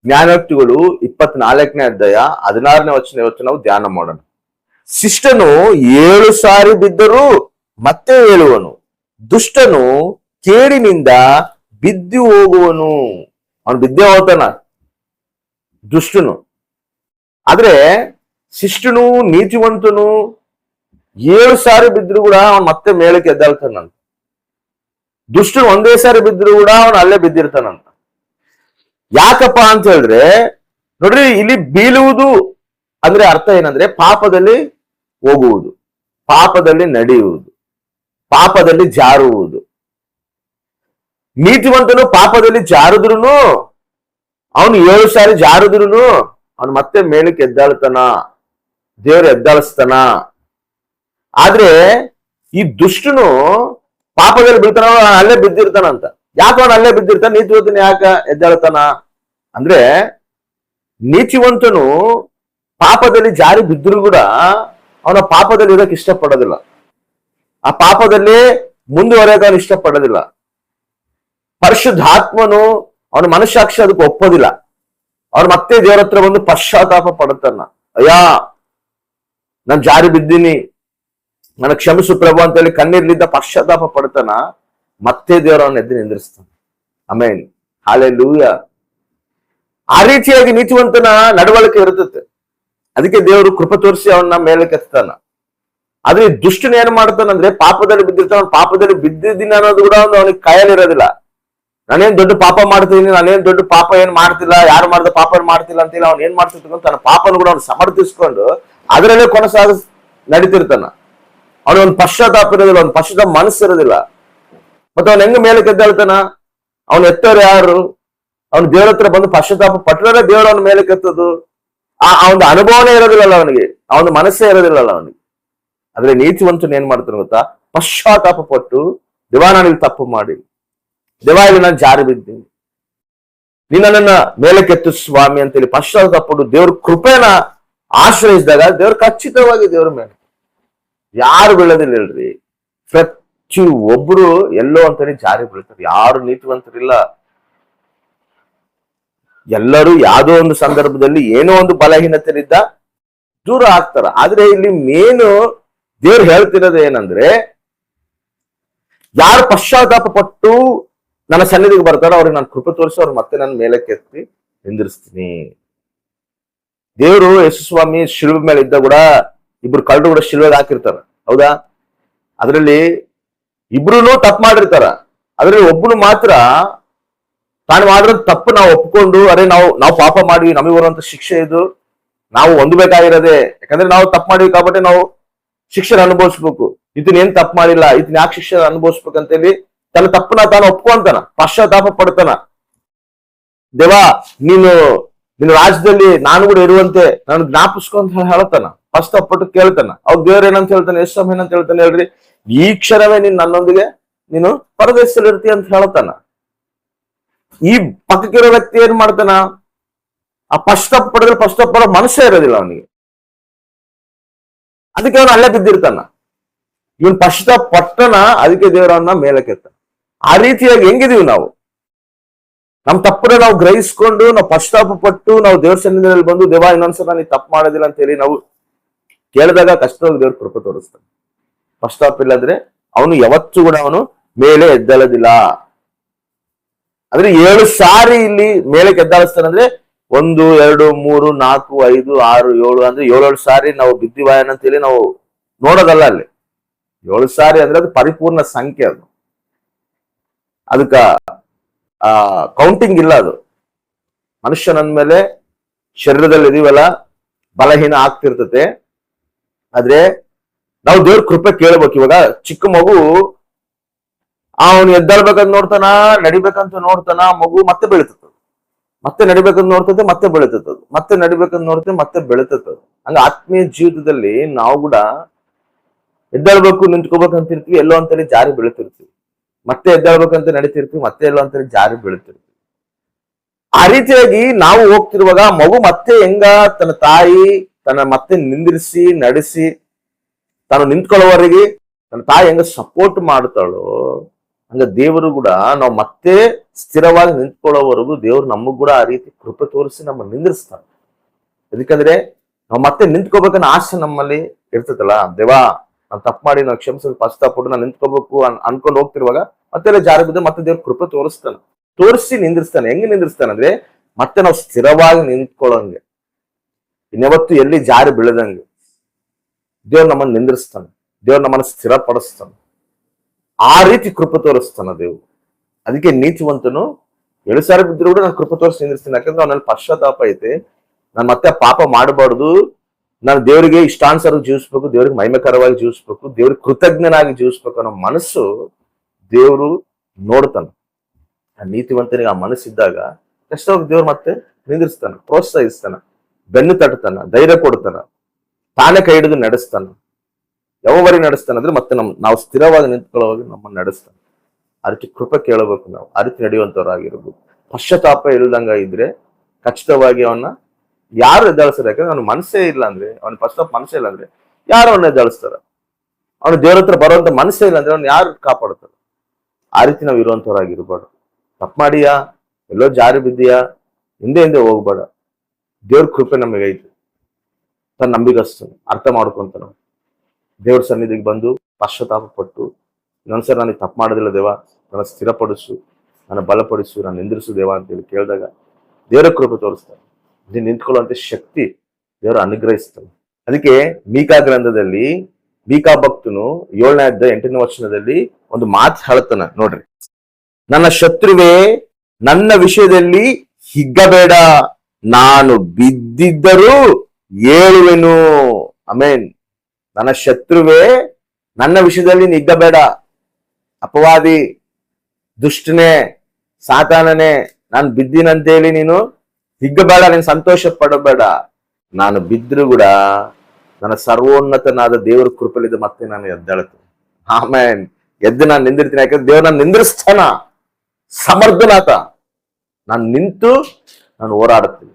ಜ್ಞಾನೋಕ್ತಿಗಳು 24ನೇ ಅಧ್ಯಾಯ 16ನೇ ವಚನ ಇವತ್ತು ನಾವು ಧ್ಯಾನ ಮಾಡೋಣ. ಶಿಷ್ಟನು 7 ಸಾರಿ ಬಿದ್ದರೂ ಮತ್ತೆ ಏಳುವನು, ದುಷ್ಟನು ಕೇಡಿನಿಂದ ಬಿದ್ದು ಹೋಗುವನು. ಅವನು ಬಿದ್ದೇ ಹೋಗ್ತಾನ ದುಷ್ಟನು. ಆದ್ರೆ ಶಿಷ್ಟನು ನೀತಿವಂತನು 7 ಸಾರಿ ಬಿದ್ರು ಕೂಡ ಅವನ್ ಮತ್ತೆ ಮೇಲಕ್ಕೆ ಎದ್ದಾಳ್ತಾನಂತ. ದುಷ್ಟನು ಒಂದೇ ಸಾರಿ ಬಿದ್ರು ಕೂಡ ಅವನು ಅಲ್ಲೇ ಬಿದ್ದಿರ್ತಾನಂತ. ಯಾಕಪ್ಪ ಅಂತ ಹೇಳಿದ್ರೆ ನೋಡ್ರಿ, ಇಲ್ಲಿ ಬೀಳುವುದು ಅಂದ್ರೆ ಅರ್ಥ ಏನಂದ್ರೆ ಪಾಪದಲ್ಲಿ ಹೋಗುವುದು, ಪಾಪದಲ್ಲಿ ನಡೆಯುವುದು, ಪಾಪದಲ್ಲಿ ಜಾರುವುದು. ನೀತಿವಂತನು ಪಾಪದಲ್ಲಿ ಜಾರುದ್ರುನು, ಅವನು 7 ಸಾರಿ ಜಾರುದ್ರುನು ಅವನು ಮತ್ತೆ ಮೇಲಕ್ಕೆ ಎದ್ದಾಳ್ತಾನ, ದೇವರು ಎದ್ದಾಳಿಸ್ತಾನ. ಆದ್ರೆ ಈ ದುಷ್ಟನು ಪಾಪದಲ್ಲಿ ಬೀಳ್ತಾನ, ಅಲ್ಲೇ ಬಿದ್ದಿರ್ತಾನಂತ. ಯಾಕೆ ಅವನು ಅಲ್ಲೇ ಬಿದ್ದಿರ್ತಾನ? ನೀತಿವಂತನ ಯಾಕ ಎದ್ದಾಳ್ತಾನ ಅಂದ್ರೆ, ನೀತಿವಂತನು ಪಾಪದಲ್ಲಿ ಜಾರಿ ಬಿದ್ದರೂ ಕೂಡ ಅವನ ಪಾಪದಲ್ಲಿ ಇರೋಕೆ ಇಷ್ಟಪಡೋದಿಲ್ಲ, ಆ ಪಾಪದಲ್ಲಿ ಮುಂದುವರೆಯೋಕೆ ಅವನು ಇಷ್ಟಪಡೋದಿಲ್ಲ. ಪರಿಶುದ್ಧಾತ್ಮನು ಅವನ ಮನಸ್ಸಾಕ್ಷಿ ಅದಕ್ಕೆ ಒಪ್ಪೋದಿಲ್ಲ. ಅವ್ರು ಮತ್ತೆ ದೇವರ ಹತ್ರ ಬಂದು ಪಶ್ಚಾತ್ತಾಪ ಪಡುತ್ತಾನ. ಅಯ್ಯ, ನಾನು ಜಾರಿ ಬಿದ್ದೀನಿ, ನನ್ನ ಕ್ಷಮಿಸು ಪ್ರಭು ಅಂತೇಳಿ ಕಣ್ಣೀರ್ಲಿದ್ದ ಪಶ್ಚಾತ್ತಾಪ ಪಡ್ತಾನ. ಮತ್ತೆ ದೇವರು ಅವನ ಎದ್ದು ನಿಂದಿರಿಸ್ತಾನ. ಆಮೇನ್, ಹಲ್ಲೆಲೂಯ. ಆ ರೀತಿಯಾಗಿ ನೀತಿವಂತನ ನಡವಳಿಕೆ ಇರುತ್ತದೆ. ಅದಕ್ಕೆ ದೇವರು ಕೃಪೆ ತೋರಿಸಿ ಅವನ್ನ ಮೇಲೆ ಕೆತ್ತಾನ. ಆದ್ರೆ ಈ ದುಷ್ಟನ ಏನ್ ಮಾಡ್ತಾನಂದ್ರೆ, ಪಾಪದಲ್ಲಿ ಬಿದ್ದಿರ್ತಾನ. ಪಾಪದಲ್ಲಿ ಬಿದ್ದಿದ್ದೀನಿ ಅನ್ನೋದು ಕೂಡ ಅವನಿಗೆ ಕೈಯಲ್ಲಿರೋದಿಲ್ಲ. ನಾನೇನ್ ದೊಡ್ಡ ಪಾಪ ಮಾಡ್ತೀನಿ, ನಾನೇನ್ ದೊಡ್ಡ ಪಾಪ ಏನ್ ಮಾಡ್ತಿಲ್ಲ, ಯಾರು ಮಾಡ್ದ ಪಾಪ ಏನ್ ಮಾಡ್ತಿಲ್ಲ ಅಂತಿಲ್ಲ. ಅವ್ನು ಏನ್ ಮಾಡ್ತಿರ್ತಾನ, ತನ್ನ ಪಾಪನು ಕೂಡ ಅವ್ನು ಸಮರ್ಥಿಸ್ಕೊಂಡು ಅದರಲ್ಲೇ ಕೊನಸಾಗ ನಡೀತಿರ್ತಾನ. ಅವನೊಂದು ಪಶ್ಚಾತ್ತಾಪ ಇರೋದಿಲ್ಲ, ಒಂದು ಪಶ್ಚಾತ್ತಾಪ ಮನಸ್ಸು ಇರೋದಿಲ್ಲ. ಮತ್ತೆ ಅವನ್ ಹೆಂಗ ಮೇಲೆ ಕೆದ್ದಾಳ್ತಾನ? ಅವನು ಎತ್ತೋರು ಯಾರು? ಅವನು ದೇವರ ಹತ್ರ ಬಂದು ಪಶ್ಚಾತ್ತಾಪ ಪಟ್ಟರೆ ದೇವರು ಅವನ ಮೇಲೆ ಕೆತ್ತದು. ಅವನ ಅನುಭವನೇ ಇರೋದಿಲ್ಲಲ್ಲ ಅವನಿಗೆ, ಅವನ ಮನಸ್ಸೇ ಇರೋದಿಲ್ಲಲ್ಲ ಅವನಿಗೆ. ಆದ್ರೆ ನೀತಿವಂತನ ಏನ್ ಮಾಡ್ತಾನೆ ಗೊತ್ತಾ? ಪಶ್ಚಾತ್ತಾಪ ಪಟ್ಟು, ದೇವ ನಾನಿಲ್ಲಿ ತಪ್ಪು ಮಾಡಿ, ದೇವ ಇಲ್ಲಿ ನಾನು ಜಾರಿ ಬಿದ್ದೀನಿ, ನೀ ನನ್ನನ್ನ ಮೇಲೆ ಕೆತ್ತು ಸ್ವಾಮಿ ಅಂತೇಳಿ ಪಶ್ಚಾತ್ತಾಪ ಪಟ್ಟು ದೇವ್ರ ಕೃಪೆನ ಆಶ್ರಯಿಸಿದಾಗ ದೇವ್ರ ಖಚಿತವಾಗಿ ದೇವ್ರ ಮೇಲೆ ಯಾರು ಬೀಳೋದಿಲ್ಲ. ಹೇಳ್ರಿ, ಪ್ರತಿ ಒಬ್ರು ಎಲ್ಲೋ ಅಂತೇಳಿ ಜಾರಿ ಬೀಳ್ತಾರೆ. ಯಾರು ನೀತಿವಂತರಿಲ್ಲ. ಎಲ್ಲರೂ ಯಾವುದೋ ಒಂದು ಸಂದರ್ಭದಲ್ಲಿ ಏನೋ ಒಂದು ಬಲಹೀನತೆಯಿಂದ ದೂರ ಆಗ್ತಾರ. ಆದ್ರೆ ಇಲ್ಲಿ ಮೇನು ದೇವ್ರು ಹೇಳ್ತಿರೋದು ಏನಂದ್ರೆ, ಯಾರು ಪಶ್ಚಾತ್ತಾಪ ಪಟ್ಟು ನನ್ನ ಸನ್ನಿಧಿಗೆ ಬರ್ತಾರೋ ಅವ್ರಿಗೆ ನಾನು ಕೃಪೆ ತೋರಿಸಿ ಅವ್ರು ಮತ್ತೆ ನನ್ನ ಮೇಲೆ ಕೆತ್ತಿ ನಿಂದಿರಿಸ್ತೀನಿ. ದೇವರು ಯೇಸು ಸ್ವಾಮಿ ಶಿಲುಬೆ ಮೇಲೆ ಇದ್ದ ಕೂಡ ಇಬ್ರು ಕಳ್ಳರು ಕೂಡ ಶಿಲುಬೆಗೆ ಹಾಕಿರ್ತಾರ, ಹೌದಾ? ಅದರಲ್ಲಿ ಇಬ್ರು ತಪ್ಪು ಮಾಡಿರ್ತಾರ. ಅದ್ರಲ್ಲಿ ಒಬ್ಬನು ಮಾತ್ರ ತಾನು ಮಾಡಿರೋ ತಪ್ಪು ನಾವು ಒಪ್ಕೊಂಡು, ಅರೆ ನಾವು ಪಾಪ ಮಾಡಿವಿ, ನಮಗೆ ಬರುವಂತ ಶಿಕ್ಷೆ ಇದು, ನಾವು ಹೊಂದಬೇಕಾಗಿರೋದೆ. ಯಾಕಂದ್ರೆ ನಾವು ತಪ್ಪು ಮಾಡಿವಿ కాబట్టి ನಾವು ಶಿಕ್ಷೆ ಅನುಭವಿಸ್ಬೇಕು. ಇದನ್ನ ಏನ್ ತಪ್ಪು ಮಾಡಿಲ್ಲ, ಇದನ್ನ ಯಾಕೆ ಶಿಕ್ಷೆ ಅನುಭವಿಸ್ಬೇಕಂತೇಳಿ ತನ್ನ ತಪ್ಪನ ತಾನು ಒಪ್ಕೊಂತಾನ, ಪಶ್ಚಾತ್ತಾಪ ಪಡ್ತಾನ. ದೇವಾ, ನಿನ್ನ ರಾಜ್ಯದಲ್ಲಿ ನಾನು ಕೂಡ ಇರುವಂತೆ ನಾನು ಜ್ಞಾಪಿಸ್ಕೊಂತ ಹೇಳ್ತಾನ, ಪಶ್ಚಾತ್ತಾಪಟ್ಟು ಕೇಳ್ತಾನ. ಅವ್ರು ದೇವ್ರ ಏನಂತ ಹೇಳ್ತಾನೆ, ಎಷ್ಟು ಸಮಯ ಏನಂತ ಹೇಳ್ತಾನೆ ಹೇಳ್ರಿ? ಈ ಕ್ಷಣವೇ ನನ್ನೊಂದಿಗೆ ನೀನು ಪರದೇಶದಲ್ಲಿ ಇರ್ತೀಯ ಅಂತ ಹೇಳ್ತಾನ. ಈ ಪಕ್ಕಕ್ಕಿರೋ ವ್ಯಕ್ತಿ ಏನ್ ಮಾಡ್ತಾನ? ಆ ಪಶ್ಚಾತ್ತಾಪ ಪಡೆದ್ರೆ ಪಶ್ಚಾತ್ತಾಪ ಪಡೋ ಮನಸ್ಸೇ ಇರೋದಿಲ್ಲ ಅವನಿಗೆ. ಅದಕ್ಕೆ ಅವನು ಅಲ್ಲೇ ಬಿದ್ದಿರ್ತಾನ. ಇವನ್ ಪಶ್ಚಾತ್ತಾಪ ಪಟ್ಟನ, ಅದಕ್ಕೆ ದೇವರನ್ನ ಮೇಲೆ ಕೆತ್ತಾನ. ಆ ರೀತಿಯಾಗಿ ಹೆಂಗಿದೀವಿ ನಾವು? ನಮ್ ತಪ್ಪನ್ನ ನಾವು ಗ್ರಹಿಸ್ಕೊಂಡು ನಾವು ಪಶ್ಚಾತ್ತಾಪ ಪಟ್ಟು ನಾವು ದೇವ್ರ ಸನ್ನಿಧಿಯಲ್ಲಿ ಬಂದು, ದೇವ ಇನ್ನೊಂದ್ಸಲ ನೀ ತಪ್ಪು ಮಾಡೋದಿಲ್ಲ ಅಂತ ಹೇಳಿ ನಾವು ಕೇಳಿದಾಗ ಕಷ್ಟವಾಗಿ ದೇವ್ರ ಕೃಪೆ ತೋರಿಸ್ತಾನೆ. ಪಶ್ಚಾತ್ತಾಪ ಇಲ್ಲದ್ರೆ ಅವನು ಯಾವತ್ತೂ ಕೂಡ ಅವನು ಮೇಲೆ ಎದ್ದಳದಿಲ್ಲ. ಅಂದ್ರೆ 7 ಸಾರಿ ಇಲ್ಲಿ ಮೇಲೆ ಎದ್ದಾಳಿಸ್ತಾನಂದ್ರೆ 1 2 3 4 5 6 7 ಅಂದ್ರೆ 7 ಸಾರಿ ನಾವು ಬಿದ್ದಿವಾಯನ ಅಂತೇಳಿ ನಾವು ನೋಡೋದಲ್ಲ. ಅಲ್ಲಿ 7 ಸಾರಿ ಅಂದ್ರೆ ಅದು ಪರಿಪೂರ್ಣ ಸಂಖ್ಯೆ. ಅದಕ್ಕ ಕೌಂಟಿಂಗ್ ಇಲ್ಲ. ಅದು ಮನುಷ್ಯನಂದ್ಮೇಲೆ ಶರೀರದಲ್ಲಿ ಇದೀವಲ್ಲ, ಬಲಹೀನ ಆಗ್ತಿರ್ತತೆ. ಆದ್ರೆ ನಾವು ದೇವ್ರ ಕೃಪೆ ಕೇಳ್ಬೇಕು. ಇವಾಗ ಚಿಕ್ಕ ಮಗು ಅವನು ಎದ್ದಾಳ್ಬೇಕಂತ ನೋಡ್ತಾನ, ನಡಿಬೇಕಂತ ನೋಡ್ತಾನ, ಮಗು ಮತ್ತೆ ಬೆಳಿತದ, ಮತ್ತೆ ನಡಿಬೇಕಂತ ನೋಡ್ತದೆ, ಮತ್ತೆ ಬೆಳಿತದ, ಮತ್ತೆ ನಡಿಬೇಕಂತ ನೋಡ್ತದೆ, ಮತ್ತೆ ಬೆಳಿತದ. ಹಂಗ ಆತ್ಮೀಯ ಜೀವಿತದಲ್ಲಿ ನಾವು ಕೂಡ ಎದ್ದಾಳ್ಬೇಕು, ನಿಂತ್ಕೋಬೇಕಂತಿರ್ತೀವಿ, ಎಲ್ಲೋ ಅಂತೇಳಿ ಜಾರಿ ಬೆಳಿತಿರ್ತೀವಿ, ಮತ್ತೆ ಎದ್ದಾಳ್ಬೇಕಂತ ನಡೀತಿರ್ತೀವಿ, ಮತ್ತೆ ಎಲ್ಲೋ ಅಂತೇಳಿ ಜಾರಿ ಬೆಳಿತಿರ್ತೀವಿ. ಆ ರೀತಿಯಾಗಿ ನಾವು ಹೋಗ್ತಿರುವಾಗ ಮಗು ಮತ್ತೆ ಹೆಂಗ ತನ್ನ ತಾಯಿ ತನ್ನ ಮತ್ತೆ ನಿಂದಿರಿಸಿ ನಡೆಸಿ ತಾನು ನಿಂತ್ಕೊಳ್ಳೋವರೆಗೆ ತನ್ನ ತಾಯಿ ಹೆಂಗ ಸಪೋರ್ಟ್ ಮಾಡ್ತಾಳೋ, ಹಂಗ ದೇವರು ಕೂಡ ನಾವು ಮತ್ತೆ ಸ್ಥಿರವಾಗಿ ನಿಂತ್ಕೊಳ್ಳೋವರೆಗೂ ದೇವ್ರು ನಮಗ್ ಕೂಡ ಆ ರೀತಿ ಕೃಪೆ ತೋರಿಸಿ ನಮ್ಮ ನಿಂದಿರ್ಸ್ತಾನೆ. ಯಾಕಂದ್ರೆ ನಾವು ಮತ್ತೆ ನಿಂತ್ಕೋಬೇಕನ್ನ ಆಸೆ ನಮ್ಮಲ್ಲಿ ಇರ್ತದಲ್ಲ. ದೇವಾ ನಾವು ತಪ್ಪು ಮಾಡಿ ನಾವು ಕ್ಷಮಿಸೋದು ಪಶ್ಚಾತ್ತಾಪಟ್ಟು ನಾನು ನಿಂತ್ಕೋಬೇಕು ಅನ್ಕೊಂಡು ಹೋಗ್ತಿರುವಾಗ ಮತ್ತೆ ಜಾರಿ ಬಿದ್ದು ಮತ್ತೆ ದೇವ್ರ ಕೃಪೆ ತೋರಿಸಿ ನಿಂದಿರ್ಸ್ತಾನೆ. ಹೆಂಗೆ ನಿಂದಿರ್ಸ್ತಾನೆ ಅಂದ್ರೆ ಮತ್ತೆ ನಾವು ಸ್ಥಿರವಾಗಿ ನಿಂತ್ಕೊಳ್ಳೋಂಗೆ, ಇನ್ಯಾವತ್ತು ಎಲ್ಲಿ ಜಾರಿ ಬೀಳದಂಗೆ ದೇವ್ರು ನಮ್ಮನ್ನು ನಿಂದಿರ್ಸ್ತಾನೆ, ದೇವ್ರು ನಮ್ಮನ್ನು ಸ್ಥಿರಪಡಿಸ್ತಾನೆ. ಆ ರೀತಿ ಕೃಪೆ ತೋರಿಸ್ತಾನ ದೇವ್ರು. ಅದಕ್ಕೆ ನೀತಿವಂತನು 7 ಸಾರಿ ಬಿದ್ದರೂ ಕೂಡ ನಾನು ಕೃಪೆ ತೋರಿಸಿ ನಿಂದಿರ್ತೀನಿ. ಯಾಕಂದ್ರೆ ಅವನಲ್ಲಿ ಪಶ್ಚಾತ್ತಾಪ ಐತೆ, ನಾನು ಮತ್ತೆ ಪಾಪ ಮಾಡಬಾರ್ದು, ನಾನು ದೇವರಿಗೆ ಇಷ್ಟಾನುಸಾರ ಜೀವಿಸ್ಬೇಕು, ದೇವ್ರಿಗೆ ಮಹಿಮೆಕರವಾಗಿ ಜೀವಿಸ್ಬೇಕು, ದೇವ್ರಿಗೆ ಕೃತಜ್ಞನಾಗಿ ಜೀವಿಸ್ಬೇಕು ಅನ್ನೋ ಮನಸ್ಸು ದೇವರು ನೋಡ್ತಾನೆ. ಆ ನೀತಿವಂತನಿಗೆ ಆ ಮನಸ್ಸಿದ್ದಾಗ ಕಷ್ಟವಾಗಿ ದೇವ್ರು ಮತ್ತೆ ನಿಂದಿರ್ಸ್ತಾನ, ಪ್ರೋತ್ಸಾಹಿಸ್ತಾನ, ಬೆನ್ನು ತಟ್ತಾನ, ಧೈರ್ಯ ಕೊಡ್ತಾನ, ತಾನೇ ಕೈ ಹಿಡಿದು ನಡೆಸ್ತಾನ. ಯಾವವರೆಗೆ ನಡೆಸ್ತಾನೆ ಅಂದ್ರೆ ಮತ್ತೆ ನಾವು ಸ್ಥಿರವಾಗಿ ನಿಂತ್ಕೊಳ್ಳೋವಾಗ ನಮ್ಮನ್ನು ನಡೆಸ್ತಾನೆ. ಆ ರೀತಿ ಕೃಪೆ ಕೇಳಬೇಕು, ನಾವು ಆ ರೀತಿ ನಡೆಯುವಂತವ್ರಾಗಿರ್ಬೇಕು. ಪಶ್ಚಾತ್ತಾಪ ಇಲ್ದಂಗ ಇದ್ರೆ ಖಚಿತವಾಗಿ ಅವನ್ನ ಯಾರು ಎದ್ದಾಳಿಸ್ತಾರೆ. ಯಾಕಂದ್ರೆ ಅವನ ಮನಸ್ಸೇ ಇಲ್ಲ ಅಂದ್ರೆ, ಅವನ ಪಶ್ಚಾತ್ತಾಪ ಮನಸ್ಸೇ ಇಲ್ಲ ಅಂದ್ರೆ ಯಾರು ಅವನ್ನ ಎದ್ದಾಳಿಸ್ತಾರ? ಅವನು ದೇವ್ರ ಹತ್ರ ಬರುವಂತ ಮನಸ್ಸೇ ಇಲ್ಲ ಅಂದ್ರೆ ಅವ್ನ ಯಾರು ಕಾಪಾಡ್ತಾರ? ಆ ರೀತಿ ನಾವು ಇರುವಂತವ್ರಾಗಿರ್ಬಾರ್ದು. ತಪ್ಪು ಮಾಡಿಯಾ, ಎಲ್ಲೋ ಜಾರಿ ಬಿದ್ದೀಯಾ, ಹಿಂದೆ ಹೋಗ್ಬೇಡ. ದೇವ್ರ ಕೃಪೆ ನಮಗೈತೆ, ತನ್ನ ನಂಬಿಗಸ್ತಾನೆ, ಅರ್ಥ ಮಾಡ್ಕೊಂತಾನ. ದೇವ್ರ ಸನ್ನಿಧಿಗೆ ಬಂದು ಪಶ್ಚಾತ್ತಾಪ ಪಟ್ಟು ಇನ್ನೊಂದ್ಸರಿ ನನಗೆ ತಪ್ಪು ಮಾಡೋದಿಲ್ಲ ದೇವ, ನನ್ನ ಸ್ಥಿರಪಡಿಸು, ನನ್ನ ಬಲಪಡಿಸು, ನಾನು ನಿಂದಿರಿಸು ದೇವ ಅಂತೇಳಿ ಕೇಳಿದಾಗ ದೇವರ ಕೃಪೆ ತೋರಿಸ್ತಾನೆ. ಇಲ್ಲಿ ನಿಂತ್ಕೊಳ್ಳುವಂತ ಶಕ್ತಿ ದೇವರು ಅನುಗ್ರಹಿಸ್ತಾನೆ. ಅದಕ್ಕೆ ಮೀಕಾ ಗ್ರಂಥದಲ್ಲಿ ಮೀಕಾ ಭಕ್ತನು 7ನೇ ಅಧ್ಯಾಯ 8ನೇ ವಚನದಲ್ಲಿ ಒಂದು ಮಾತು ಹೇಳ್ತಾನೆ ನೋಡ್ರಿ. ನನ್ನ ಶತ್ರುವೇ, ನನ್ನ ವಿಷಯದಲ್ಲಿ ಹಿಗ್ಗಬೇಡ, ನಾನು ಬಿದ್ದಿದ್ದರೂ ಏಳುವೆನು. ಆಮೇನ್. ನನ್ನ ಶತ್ರುವೇ, ನನ್ನ ವಿಷಯದಲ್ಲಿ ನಿಗ್ಗಬೇಡ. ಅಪವಾದಿ, ದುಷ್ಟನೇ, ಸಾತಾನನೇ, ನಾನು ಬಿದ್ದಿನಂತೇಳಿ ನೀನು ಹಿಗ್ಗಬೇಡ, ನೀನು ಸಂತೋಷ ಪಡಬೇಡ. ನಾನು ಬಿದ್ದರೂ ಕೂಡ ನನ್ನ ಸರ್ವೋನ್ನತನಾದ ದೇವರ ಕೃಪೆಲಿದ್ದು ಮತ್ತೆ ನಾನು ಎದ್ದೇಳ್ತೀನಿ. ಆಮೇನ್. ಎದ್ದು ನಾನು ನಿಂದಿರ್ತೀನಿ. ಯಾಕಂದ್ರೆ ದೇವ್ರು ನಾನು ನಿಂದಿರಿಸ್ತಾನ, ಸಮರ್ಥನಾತ. ನಾನು ನಿಂತು ನಾನು ಹೋರಾಡ್ತೀನಿ,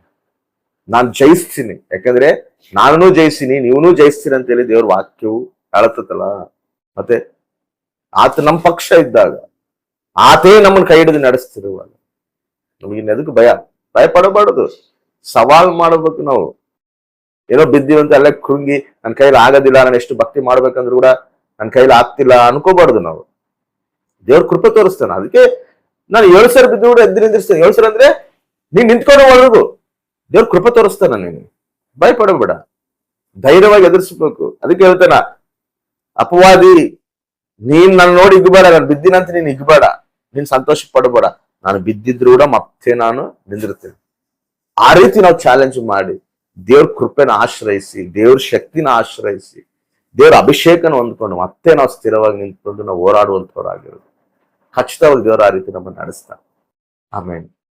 ನಾನು ಜಯಿಸ್ತೀನಿ. ಯಾಕಂದ್ರೆ ನಾನು ಜಯಿಸ್ತೀನಿ, ನೀವೂ ಜಯಿಸ್ತೀನಿ ಅಂತೇಳಿ ದೇವ್ರ ವಾಕ್ಯವು ಹೇಳತ್ತಲ್ಲ. ಮತ್ತೆ ಆತ ನಮ್ಮ ಪಕ್ಷ ಇದ್ದಾಗ, ಆತೇ ನಮ್ಮನ್ನ ಕೈ ಹಿಡಿದು ನಡೆಸ್ತಿರುವಾಗ ನಮಗೆ ಇನ್ನೆದಕ್ಕೆ ಭಯ ಪಡಬಾರ್ದು. ಸವಾಲ್ ಮಾಡಬೇಕು ನಾವು. ಏನೋ ಬಿದ್ದೀವಂತ ಎಲ್ಲ ಕೃಂಗಿ ನನ್ನ ಕೈಲಿ ಆಗೋದಿಲ್ಲ, ನಾನು ಎಷ್ಟು ಭಕ್ತಿ ಮಾಡ್ಬೇಕಂದ್ರೂ ಕೂಡ ನನ್ನ ಕೈಲಿ ಆಗ್ತಿಲ್ಲ ಅನ್ಕೋಬಾರ್ದು ನಾವು. ದೇವ್ರ ಕೃಪೆ ತೋರಿಸ್ತಾನೆ. ಅದಕ್ಕೆ ನಾನು 7 ಸಾರಿ ಬಿದ್ದು ಕೂಡ ಎದ್ದು ನಿಂದಿರ್ಸ್ತೇನೆ. 7 ಸಾರಿ ಅಂದ್ರೆ ನೀನ್ ನಿಂತ್ಕೊಳ್ಳೋವರೆಗೂ ದೇವ್ರ ಕೃಪೆ ತೋರಿಸ್ತಾನ. ನೀನು ಭಯ ಪಡಬೇಡ, ಧೈರ್ಯವಾಗಿ ಎದುರಿಸ್ಬೇಕು. ಅದಕ್ಕೆ ಹೇಳ್ತಾನ, ಅಪವಾದಿ ನೀನ್ ನನ್ನ ನೋಡಿ ಇಗ್ಬೇಡ, ನಾನು ಬಿದ್ದಿನಂತ ನೀನ್ ಇಗ್ಬೇಡ, ನೀನ್ ಸಂತೋಷ ಪಡಬೇಡ. ನಾನು ಬಿದ್ದಿದ್ರು ಕೂಡ ಮತ್ತೆ ನಾನು ನಿಂದಿರ್ತೇನೆ. ಆ ರೀತಿ ನಾವು ಚಾಲೆಂಜ್ ಮಾಡಿ ದೇವ್ರ ಕೃಪೆನ ಆಶ್ರಯಿಸಿ, ದೇವ್ರ ಶಕ್ತಿನ ಆಶ್ರಯಿಸಿ, ದೇವ್ರ ಅಭಿಷೇಕನ ಹೊಂದ್ಕೊಂಡು ಮತ್ತೆ ನಾವು ಸ್ಥಿರವಾಗಿ ನಿಂತ್ಕೊಂಡು ನಾವು ಹೋರಾಡುವಂಥವ್ರಾಗಿರೋದು. ಖಚಿತವಾಗಿ ದೇವ್ರ ಆ ರೀತಿ ನಮ್ಮನ್ನು ನಡೆಸ್ತಾನೆ. ಆಮೇಲೆ